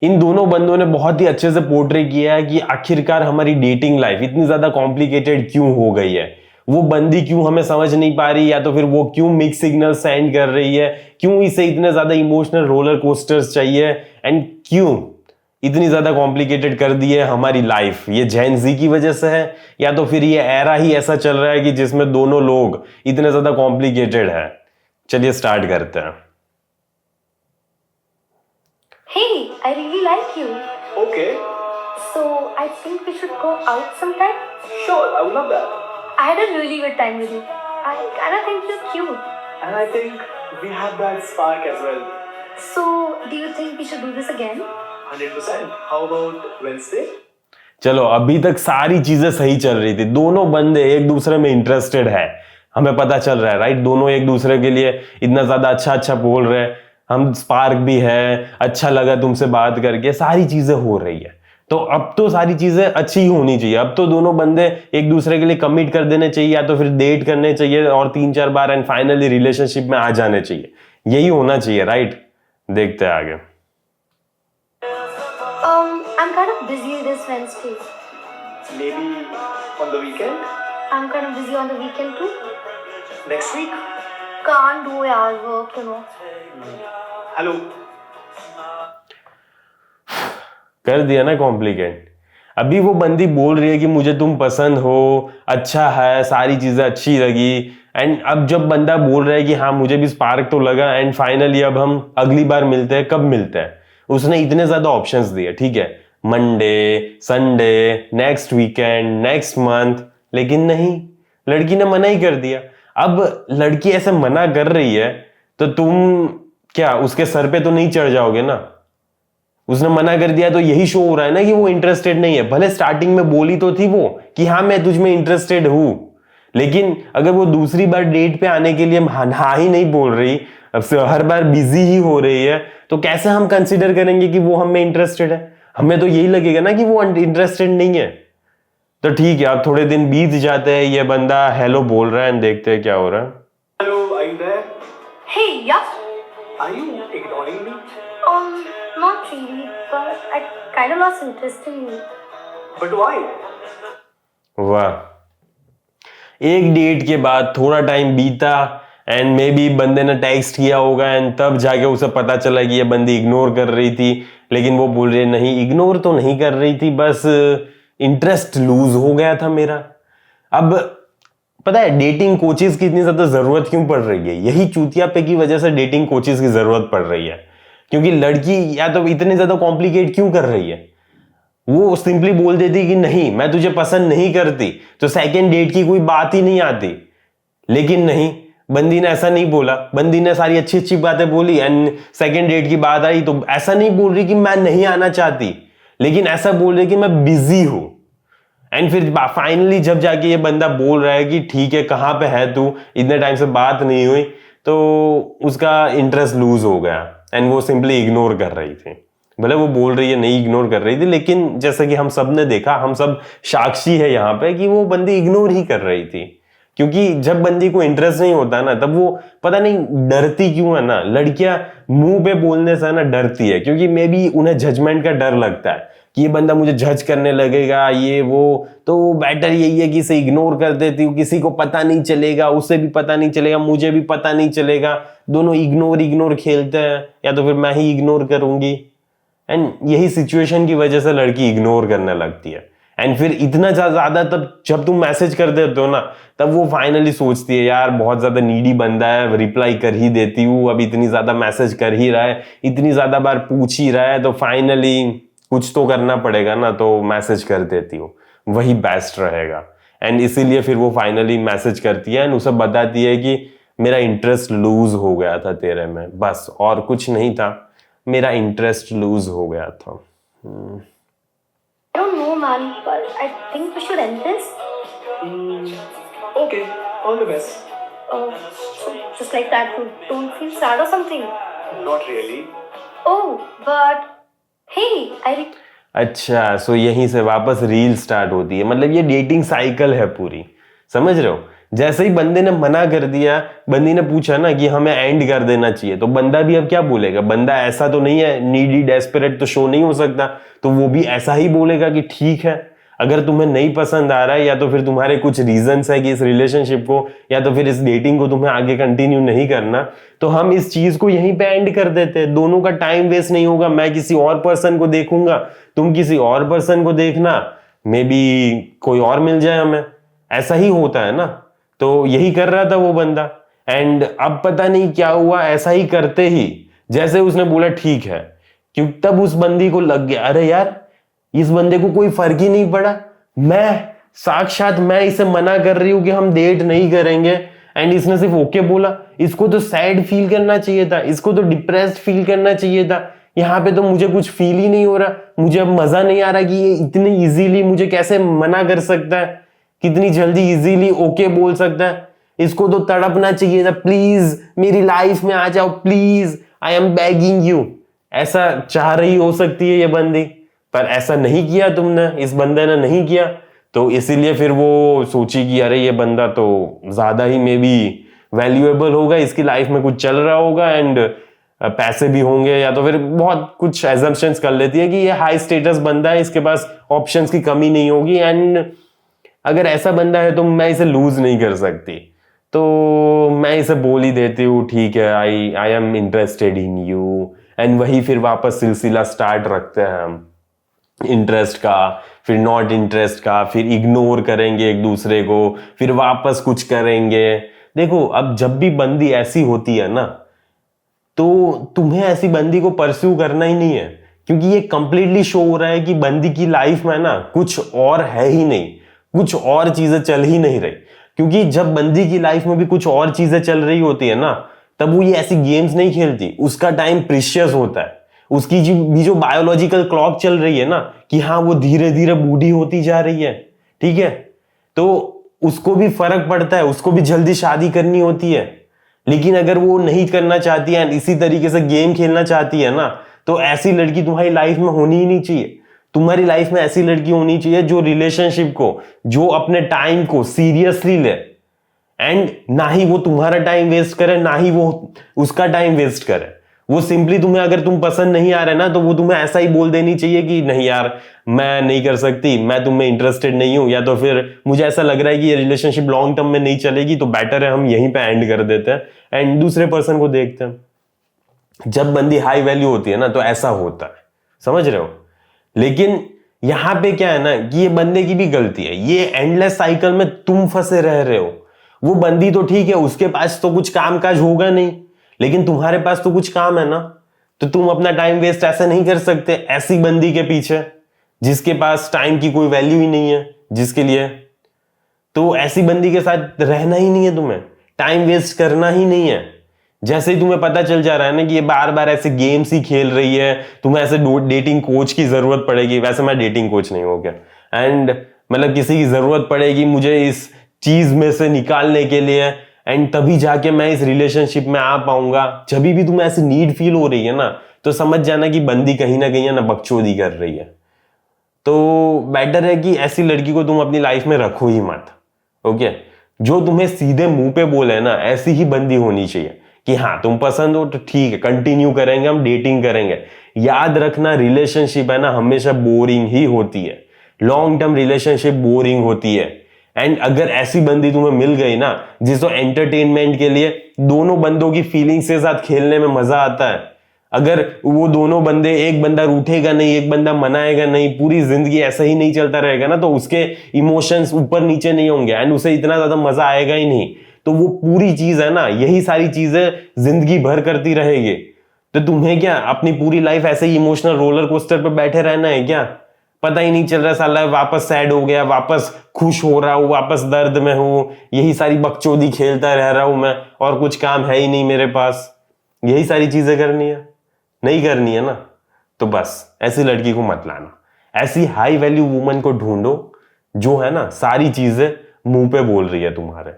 इन दोनों बंदों ने बहुत ही अच्छे से पोर्ट्रे किया है कि आखिरकार हमारी डेटिंग लाइफ इतनी ज्यादा कॉम्प्लिकेटेड क्यों हो गई है। वो बंदी क्यों हमें समझ नहीं पा रही, या तो फिर वो क्यों मिक्स सिग्नल सेंड कर रही है, क्यों इसे इतने ज्यादा इमोशनल रोलर कोस्टर्स चाहिए, एंड क्यों इतनी ज्यादा कॉम्प्लिकेटेड कर दी है हमारी लाइफ। ये जेन जी की वजह से है, या तो फिर ये एरा ही ऐसा चल रहा है कि जिसमें दोनों लोग इतने ज्यादा कॉम्प्लिकेटेड है। चलिए स्टार्ट करते हैं। Hey, I really like you. Okay, So I think we should go out sometime. sure, I would love that. I had a really good time with you. I kinda think you're cute. And I think we have that spark as well. So do you think we should do this again? 100%. How about Wednesday? चलो, अभी तक सारी चीजें सही चल रही थी, दोनों बंदे एक दूसरे में इंटरेस्टेड है, हमें पता चल रहा है राइट। दोनों एक दूसरे के लिए इतना ज्यादा अच्छा अच्छा बोल रहे हैं, हम स्पार्क भी है, अच्छा लगा तुमसे बात करके, सारी चीजें हो रही है। तो अब तो सारी चीजें अच्छी ही होनी चाहिए। अब तो दोनों बंदे एक दूसरे के लिए कमिट कर देने चाहिए, या तो फिर डेट करने चाहिए और 3-4 बार, एंड फाइनली रिलेशनशिप में आ जाने चाहिए। यही होना चाहिए राइट। देखते हैं आगे। I'm kind of busy this Wednesday. Maybe on the weekend? I'm kind of busy on the weekend too. Next week? Can't do yaar work, you know. Hello. कर दिया ना कॉम्प्लिकेट। अभी वो बंदी बोल रही है कि मुझे तुम पसंद हो, अच्छा है, सारी चीजें अच्छी लगी, एंड अब जब बंदा बोल रहा है कि हाँ मुझे भी स्पार्क तो लगा, एंड फाइनली अब हम अगली बार मिलते हैं, कब मिलते हैं, उसने इतने ज्यादा ऑप्शंस दिए, ठीक है, Monday, Sunday, next weekend, next month, लेकिन नहीं, लड़की ने मना ही कर दिया। अब लड़की ऐसे मना कर रही है तो तुम क्या उसके सर पे तो नहीं चढ़ जाओगे ना। उसने मना कर दिया तो यही शो हो रहा है ना कि वो इंटरेस्टेड नहीं है। भले स्टार्टिंग में बोली तो थी वो कि हाँ मैं तुझ में इंटरेस्टेड हूं, लेकिन अगर वो दूसरी बार डेट पे आने के लिए हाँ ही नहीं बोल रही, अब से हर बार बिजी ही हो रही है, तो कैसे हम कंसिडर करेंगे कि वो हमें इंटरेस्टेड है। हमें तो यही लगेगा ना कि वो इंटरेस्टेड नहीं है। तो ठीक है, अब थोड़े दिन बीत जाते हैं, ये बंदा हेलो बोल रहा है, एंड देखते हैं क्या हो रहा है। Hello, are you there? Hey, yeah. Are you ignoring me? Not really, but I kind of lost interest in you. But why? वाह, एक डेट के बाद थोड़ा टाइम बीता, एंड मे बी बंदे ने टेक्स्ट किया होगा, एंड तब जाके उसे पता चला कि ये बंदी इग्नोर कर रही थी, लेकिन वो बोल रही है नहीं, इग्नोर तो नहीं कर रही थी, बस इंटरेस्ट लूज हो गया था मेरा। अब पता है डेटिंग कोचेस की इतनी ज्यादा जरूरत क्यों पड़ रही है? यही चूतिया पे की वजह से डेटिंग कोचेस की जरूरत पड़ रही है, क्योंकि लड़की या तो इतने ज्यादा कॉम्प्लिकेट क्यों कर रही है। वो सिंपली बोल देती कि नहीं मैं तुझे पसंद नहीं करती, तो सेकंड डेट की कोई बात ही नहीं आती। लेकिन नहीं, बंदी ने ऐसा नहीं बोला, बंदी ने सारी अच्छी अच्छी बातें बोली, एंड सेकंड डेट की बात आई तो ऐसा नहीं बोल रही कि मैं नहीं आना चाहती, लेकिन ऐसा बोल रही कि मैं बिजी हूं। एंड फिर फाइनली जब जाके ये बंदा बोल रहा है कि ठीक है कहां पे है तू, इतने टाइम से बात नहीं हुई, तो उसका इंटरेस्ट लूज हो गया, एंड वो सिंपली इग्नोर कर रही थी। भले वो बोल रही है नहीं इग्नोर कर रही थी, लेकिन जैसा कि हम सब ने देखा, हम सब साक्षी है यहाँ पे कि वो बंदी इग्नोर ही कर रही थी। क्योंकि जब बंदी को इंटरेस्ट नहीं होता ना, तब वो पता नहीं डरती क्यों है ना। लड़कियां मुंह पे बोलने से ना डरती है, क्योंकि मे बी उन्हें जजमेंट का डर लगता है कि ये बंदा मुझे जज करने लगेगा, ये वो, तो बेटर यही है कि इसे इग्नोर कर देती हूँ, किसी को पता नहीं चलेगा, उसे भी पता नहीं चलेगा, मुझे भी पता नहीं चलेगा, दोनों इग्नोर इग्नोर खेलते हैं, या तो फिर मैं ही इग्नोर करूंगी। एंड यही सिचुएशन की वजह से लड़की इग्नोर करने लगती है। एंड फिर इतना ज्यादा तब जब तुम मैसेज कर देते हो ना, तब वो फाइनली सोचती है यार बहुत ज्यादा नीडी बंदा है, रिप्लाई कर ही देती हूँ, अब इतनी ज्यादा मैसेज कर ही रहा है, इतनी ज्यादा बार पूछ ही रहा है, तो फाइनली कुछ तो करना पड़ेगा ना, तो मैसेज कर देती हूँ, वही बेस्ट रहेगा। एंड इसीलिए फिर वो फाइनली मैसेज करती है, एंड उसे बताती है कि मेरा इंटरेस्ट लूज हो गया था तेरे में, बस और कुछ नहीं था, मेरा इंटरेस्ट लूज हो गया था। I don't know, man, but I think we should end this. Okay, all the best. So just like that, you don't feel sad or something? Not really. Oh, but hey, अच्छा, सो यहीं से वापस reel start होती है। मतलब ये dating cycle है पूरी, समझ रहे हो? जैसे ही बंदे ने मना कर दिया, बंदी ने पूछा ना कि हमें एंड कर देना चाहिए, तो बंदा भी अब क्या बोलेगा? बंदा ऐसा तो नहीं है, नीडी डेस्परेट तो शो नहीं हो सकता, तो वो भी ऐसा ही बोलेगा कि ठीक है, अगर तुम्हें नहीं पसंद आ रहा है या तो फिर तुम्हारे कुछ रीजंस है कि इस रिलेशनशिप को या तो फिर इस डेटिंग को तुम्हें आगे कंटिन्यू नहीं करना, तो हम इस चीज को यहीं पे एंड कर देते हैं। दोनों का टाइम वेस्ट नहीं होगा, मैं किसी और पर्सन को देखूंगा, तुम किसी और पर्सन को देखना, मे बी कोई और मिल जाए हमें। ऐसा ही होता है ना। तो यही कर रहा था वो बंदा, एंड अब पता नहीं क्या हुआ, ऐसा ही करते ही जैसे उसने बोला ठीक है, क्योंकि तब उस बंदी को लग गया अरे यार इस बंदे को कोई फर्क ही नहीं पड़ा, साक्षात मैं इसे मना कर रही हूं कि हम डेट नहीं करेंगे एंड इसने सिर्फ ओके बोला। इसको तो सैड फील करना चाहिए था, इसको तो डिप्रेस्ड फील करना चाहिए था। यहाँ पे तो मुझे कुछ फील ही नहीं हो रहा, मुझे अब मजा नहीं आ रहा कि ये इतनी इजीली मुझे कैसे मना कर सकता है, कितनी जल्दी इजीली ओके बोल सकता है। इसको तो तड़पना चाहिए था, प्लीज मेरी लाइफ में आ जाओ, please I am begging you. ऐसा चाह रही हो सकती है ये बंदी, पर ऐसा नहीं किया तुमने, इस बंदे ने नहीं किया, तो इसीलिए फिर वो सोची कि अरे ये बंदा तो ज्यादा ही मे बी वैल्यूएबल होगा, इसकी लाइफ में कुछ चल रहा होगा एंड पैसे भी होंगे, या तो फिर बहुत कुछ एजम्पशंस कर लेती है कि ये हाई स्टेटस बंदा है, इसके पास ऑप्शंस की कमी नहीं होगी एंड अगर ऐसा बंदा है तो मैं इसे लूज नहीं कर सकती, तो मैं इसे बोल ही देती हूँ ठीक है, I am interested in you, and वही फिर वापस सिलसिला स्टार्ट रखते हैं हम, इंटरेस्ट का, फिर नॉट इंटरेस्ट का, फिर इग्नोर करेंगे एक दूसरे को, फिर वापस कुछ करेंगे। देखो अब जब भी बंदी ऐसी होती है ना, तो तुम्हें ऐसी बंदी को परस्यू करना ही नहीं है, क्योंकि ये कंप्लीटली शो हो रहा है कि बंदी की लाइफ में ना कुछ और है ही नहीं, कुछ और चीजें चल ही नहीं रही। क्योंकि जब बंदी की लाइफ में भी कुछ और चीजें चल रही होती है ना, तब वो ये ऐसी गेम्स नहीं खेलती, उसका टाइम प्रीशियस होता है, उसकी जो बायोलॉजिकल क्लॉक चल रही है ना कि हाँ वो धीरे धीरे बूढ़ी होती जा रही है, ठीक है, तो उसको भी फर्क पड़ता है, उसको भी जल्दी शादी करनी होती है। लेकिन अगर वो नहीं करना चाहती है, इसी तरीके से गेम खेलना चाहती है ना, तो ऐसी लड़की तुम्हारी लाइफ में होनी ही नहीं चाहिए। तुम्हारी लाइफ में ऐसी लड़की होनी चाहिए जो रिलेशनशिप को, जो अपने टाइम को सीरियसली ले, एंड ना ही वो तुम्हारा टाइम वेस्ट करे, ना ही वो उसका टाइम वेस्ट करे। वो सिंपली तुम्हें, अगर तुम पसंद नहीं आ रहे ना, तो वो तुम्हें ऐसा ही बोल देनी चाहिए कि नहीं यार मैं नहीं कर सकती, मैं तुम में इंटरेस्टेड नहीं हूं, या तो फिर मुझे ऐसा लग रहा है कि ये रिलेशनशिप लॉन्ग टर्म में नहीं चलेगी, तो बेटर है हम यहीं पे एंड कर देते हैं एंड दूसरे पर्सन को देखते हैं। जब बंदी हाई वैल्यू होती है ना, तो ऐसा होता है, समझ रहे हो। लेकिन यहां पे क्या है ना कि ये बंदे की भी गलती है, ये एंडलेस साइकिल में तुम फंसे रह रहे हो। वो बंदी तो ठीक है, उसके पास तो कुछ काम काज होगा नहीं, लेकिन तुम्हारे पास तो कुछ काम है ना, तो तुम अपना टाइम वेस्ट ऐसे नहीं कर सकते ऐसी बंदी के पीछे जिसके पास टाइम की कोई वैल्यू ही नहीं है, जिसके लिए। तो ऐसी बंदी के साथ रहना ही नहीं है, तुम्हें टाइम वेस्ट करना ही नहीं है। जैसे ही तुम्हें पता चल जा रहा है ना कि ये बार बार ऐसे गेम्स ही खेल रही है, तुम्हें ऐसे डेटिंग कोच की जरूरत पड़ेगी। वैसे मैं डेटिंग कोच नहीं हो गया, एंड मतलब किसी की जरूरत पड़ेगी मुझे इस चीज में से निकालने के लिए, एंड तभी जाके मैं इस रिलेशनशिप में आ पाऊंगा। जब भी तुम्हें ऐसी नीड फील हो रही है ना, तो समझ जाना कि बंदी कहीं ना कहीं ना बकचोदी कर रही है। तो बेटर है कि ऐसी लड़की को तुम अपनी लाइफ में रखो ही मत। ओके, जो तुम्हें सीधे मुंह पे बोले ना, ऐसी ही बंदी होनी चाहिए कि हाँ तुम पसंद हो तो ठीक है, कंटिन्यू करेंगे, हम डेटिंग करेंगे। याद रखना, रिलेशनशिप है ना हमेशा बोरिंग ही होती है, लॉन्ग टर्म रिलेशनशिप बोरिंग होती है। एंड अगर ऐसी बंदी तुम्हें मिल गई ना जिसको एंटरटेनमेंट के लिए दोनों बंदों की फीलिंग्स के साथ खेलने में मजा आता है, अगर वो दोनों बंदे, एक बंदा रूठेगा नहीं, एक बंदा मनाएगा नहीं, पूरी जिंदगी ऐसा ही नहीं चलता रहेगा ना, तो उसके इमोशंस ऊपर नीचे नहीं होंगे एंड उसे इतना ज्यादा मजा आएगा ही नहीं। तो वो पूरी चीज है ना, यही सारी चीजें जिंदगी भर करती रहेगी। तो तुम्हें क्या अपनी पूरी लाइफ ऐसे ही इमोशनल रोलर कोस्टर पर बैठे रहना है क्या? पता ही नहीं चल रहा साला, वापस सैड हो गया, वापस खुश हो रहा हूं, वापस दर्द में हूं, यही सारी बकचोदी खेलता रह रहा हूं मैं, और कुछ काम है ही नहीं मेरे पास। यही सारी चीजें करनी है, नहीं करनी है ना, तो बस ऐसी लड़की को मत लाना। ऐसी हाई वैल्यू वुमन को ढूंढो जो है ना सारी चीजें मुंह पे बोल रही है तुम्हारे।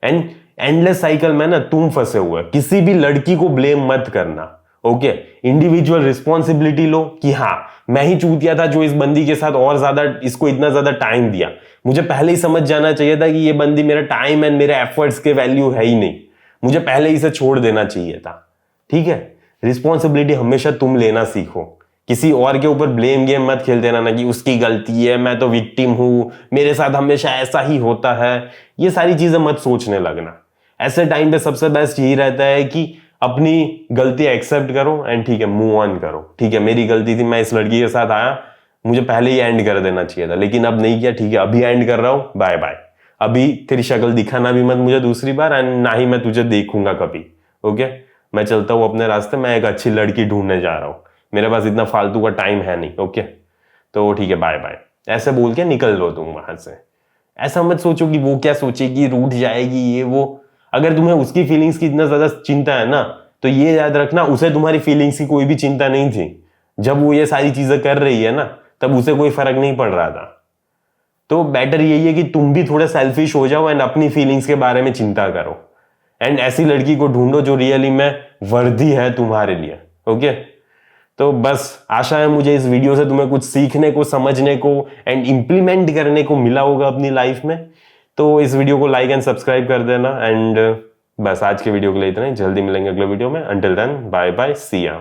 एंड एंडलेस साइकिल में ना तुम फंसे हुए, किसी भी लड़की को ब्लेम मत करना। ओके, इंडिविजुअल रिस्पॉन्सिबिलिटी लो कि हाँ मैं ही चूतिया था जो इस बंदी के साथ और ज्यादा इसको इतना ज्यादा टाइम दिया। मुझे पहले ही समझ जाना चाहिए था कि ये बंदी मेरा टाइम एंड मेरे एफर्ट्स के वैल्यू है ही नहीं, मुझे पहले ही इसे छोड़ देना चाहिए था। ठीक है, रिस्पॉन्सिबिलिटी हमेशा तुम लेना सीखो, किसी और के ऊपर ब्लेम गेम मत खेलते रहना कि उसकी गलती है, मैं तो विक्टिम हूं, मेरे साथ हमेशा ऐसा ही होता है। ये सारी चीजें मत सोचने लगना। ऐसे टाइम पे सबसे बेस्ट यही रहता है कि अपनी गलती एक्सेप्ट करो एंड ठीक है मूव ऑन करो। ठीक है, मेरी गलती थी, मैं इस लड़की के साथ आया, मुझे पहले ही एंड कर देना चाहिए था, लेकिन अब नहीं किया। ठीक है, अभी एंड कर रहा हूं, बाय बाय। अभी तेरी शक्ल दिखाना भी मत मुझे दूसरी बार, एंड ना ही मैं तुझे देखूंगा कभी। ओके, मैं चलता हूँ अपने रास्ते, मैं एक अच्छी लड़की ढूंढने जा रहा हूँ, मेरे पास इतना फालतू का टाइम है नहीं। ओके, तो ठीक है, बाय बाय, ऐसे बोल के निकल लो तुम वहां से। ऐसा मत सोचो कि वो क्या सोचेगी, रूठ जाएगी, ये वो। अगर तुम्हें उसकी फीलिंग्स की इतना ज्यादा चिंता है ना, तो ये याद रखना उसे तुम्हारी फीलिंग्स की कोई भी चिंता नहीं थी। जब वो ये सारी चीजें कर रही है ना, तब उसे कोई फर्क नहीं पड़ रहा था। तो बेटर यही है कि तुम भी थोड़े सेल्फिश हो जाओ एंड अपनी फीलिंग्स के बारे में चिंता करो, एंड ऐसी लड़की को ढूंढो जो रियली में वर्दी है तुम्हारे लिए। ओके, तो बस आशा है मुझे इस वीडियो से तुम्हें कुछ सीखने को, समझने को एंड इंप्लीमेंट करने को मिला होगा अपनी लाइफ में। तो इस वीडियो को लाइक एंड सब्सक्राइब कर देना, एंड बस आज के वीडियो के लिए इतना ही। जल्दी मिलेंगे अगले वीडियो में। अंटिल देन, बाय बाय, सी या।